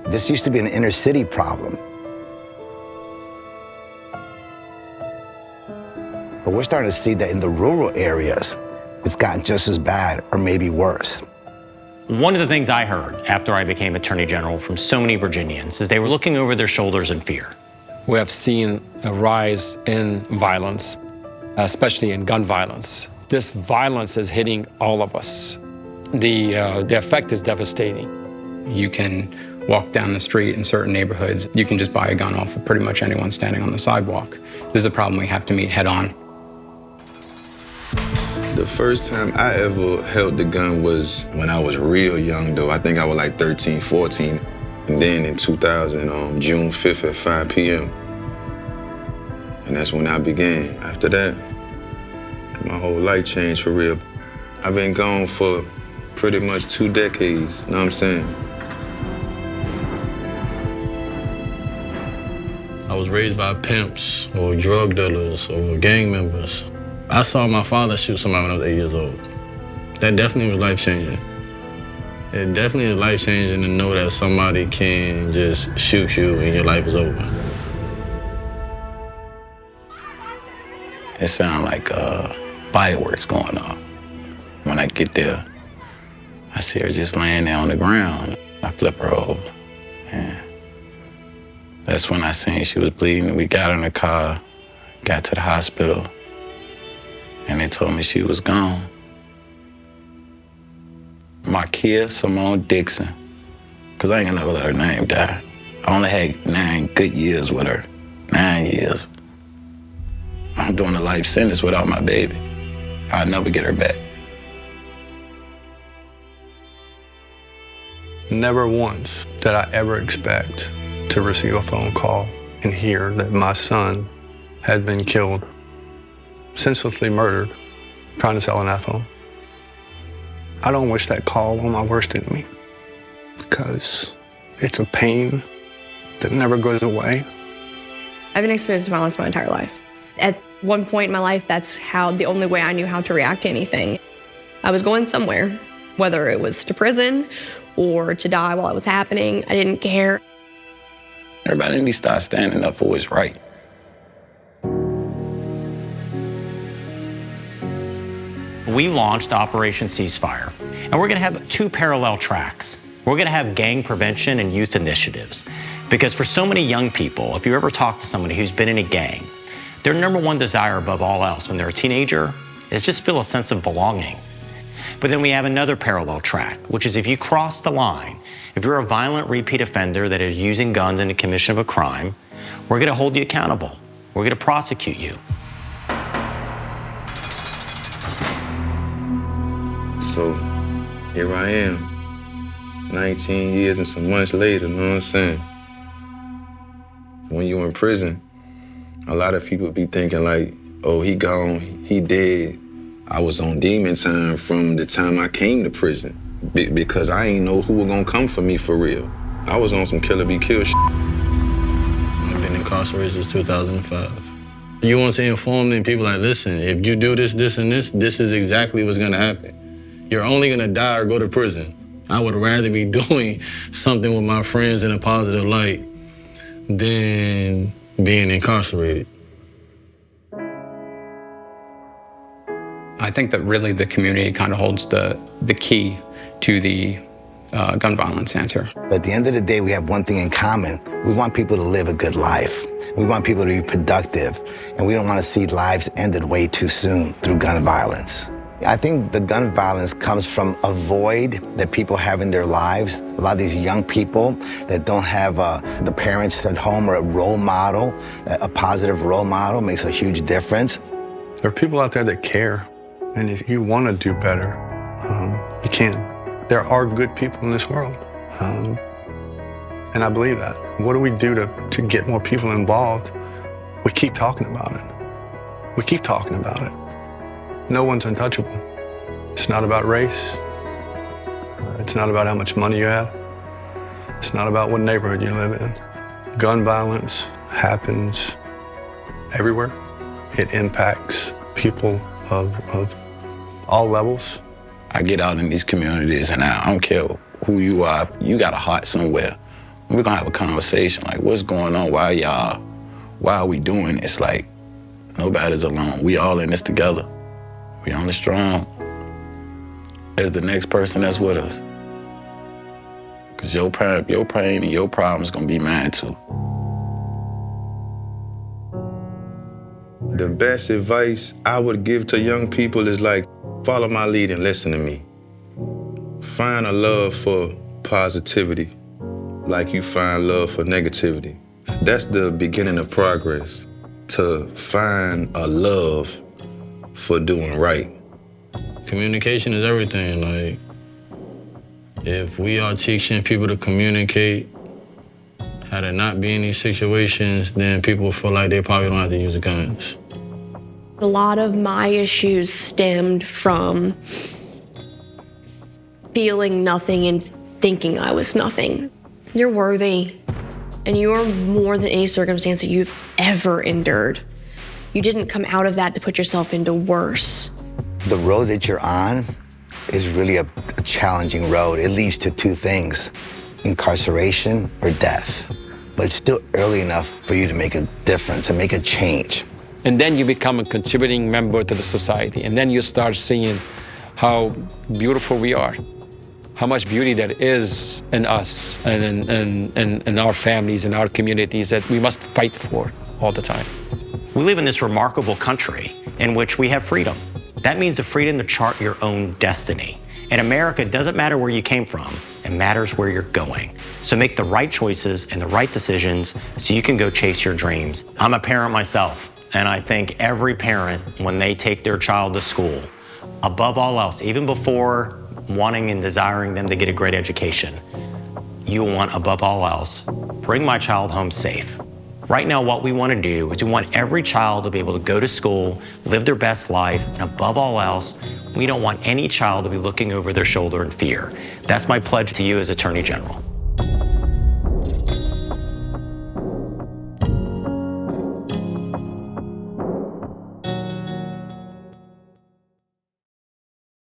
This used to be an inner city problem. But we're starting to see that in the rural areas, it's gotten just as bad or maybe worse. One of the things I heard after I became Attorney General from so many Virginians is they were looking over their shoulders in fear. We have seen a rise in violence, especially in gun violence. This violence is hitting all of us. The effect is devastating. You can walk down the street in certain neighborhoods. You can just buy a gun off of pretty much anyone standing on the sidewalk. This is a problem we have to meet head on. The first time I ever held the gun was when I was real young, though. I think I was like 13, 14. And then in 2000, June 5th at 5 p.m. And that's when I began. After that, my whole life changed for real. I've been gone for pretty much 2 decades, you know what I'm saying? I was raised by pimps or drug dealers or gang members. I saw my father shoot somebody when I was 8 years old. That definitely was life-changing. It definitely is life-changing to know that somebody can just shoot you and your life is over. It sounded like fireworks going off. When I get there, I see her just laying there on the ground. I flip her over, and that's when I seen she was bleeding. We got in the car, got to the hospital, and they told me she was gone. Markia Simone Dixon, because I ain't gonna let her name die. I only had 9 good years with her, 9 years. I'm doing a life sentence without my baby. I'll never get her back. Never once did I ever expect to receive a phone call and hear that my son had been killed, senselessly murdered, trying to sell an iPhone. I don't wish that call on my worst enemy because it's a pain that never goes away. I've been exposed to violence my entire life. At one point in my life, that's the only way I knew how to react to anything. I was going somewhere, whether it was to prison or to die while it was happening. I didn't care. Everybody needs to start standing up for what's right. We launched Operation Ceasefire, and we're gonna have 2 parallel tracks. We're gonna have gang prevention and youth initiatives. Because for so many young people, if you ever talk to somebody who's been in a gang, their number one desire above all else when they're a teenager is just feel a sense of belonging. But then we have another parallel track, which is if you cross the line, if you're a violent repeat offender that is using guns in the commission of a crime, we're gonna hold you accountable. We're gonna prosecute you. So here I am, 19 years and some months later, you know what I'm saying? When you're in prison, a lot of people be thinking like, oh, he gone, he dead. I was on demon time from the time I came to prison because I ain't know who was gonna come for me for real. I was on some killer be killed shit. I've been incarcerated since 2005. You want to inform them people like, listen, if you do this, this, and this is exactly what's gonna happen. You're only gonna die or go to prison. I would rather be doing something with my friends in a positive light than being incarcerated. I think that really the community kind of holds the key to the gun violence answer. But at the end of the day, we have one thing in common. We want people to live a good life. We want people to be productive, and we don't want to see lives ended way too soon through gun violence. I think the gun violence comes from a void that people have in their lives. A lot of these young people that don't have the parents at home or a role model, a positive role model makes a huge difference. There are people out there that care, and if you want to do better, you can. There are good people in this world, and I believe that. What do we do to get more people involved? We keep talking about it. We keep talking about it. No one's untouchable. It's not about race. It's not about how much money you have. It's not about what neighborhood you live in. Gun violence happens everywhere. It impacts people of all levels. I get out in these communities and I don't care who you are. You got a heart somewhere. We're gonna have a conversation like, what's going on? Why are we doing this? Like, nobody's alone. We all in this together. We only strong as the next person that's with us. Cause your pain and your problems gonna be mine too. The best advice I would give to young people is like, follow my lead and listen to me. Find a love for positivity like you find love for negativity. That's the beginning of progress, to find a love for doing right. Communication is everything. Like, if we are teaching people to communicate, how to not be in these situations, then people feel like they probably don't have to use guns. A lot of my issues stemmed from feeling nothing and thinking I was nothing. You're worthy, and you are more than any circumstance that you've ever endured. You didn't come out of that to put yourself into worse. The road that you're on is really a challenging road. It leads to two things: incarceration or death. But it's still early enough for you to make a difference and make a change. And then you become a contributing member to the society. And then you start seeing how beautiful we are, how much beauty there is in us and in our families and our communities that we must fight for all the time. We live in this remarkable country in which we have freedom. That means the freedom to chart your own destiny. In America, it doesn't matter where you came from, it matters where you're going. So make the right choices and the right decisions so you can go chase your dreams. I'm a parent myself, and I think every parent, when they take their child to school, above all else, even before wanting and desiring them to get a great education, you want, above all else, bring my child home safe. Right now, what we want to do is we want every child to be able to go to school, live their best life, and above all else, we don't want any child to be looking over their shoulder in fear. That's my pledge to you as Attorney General.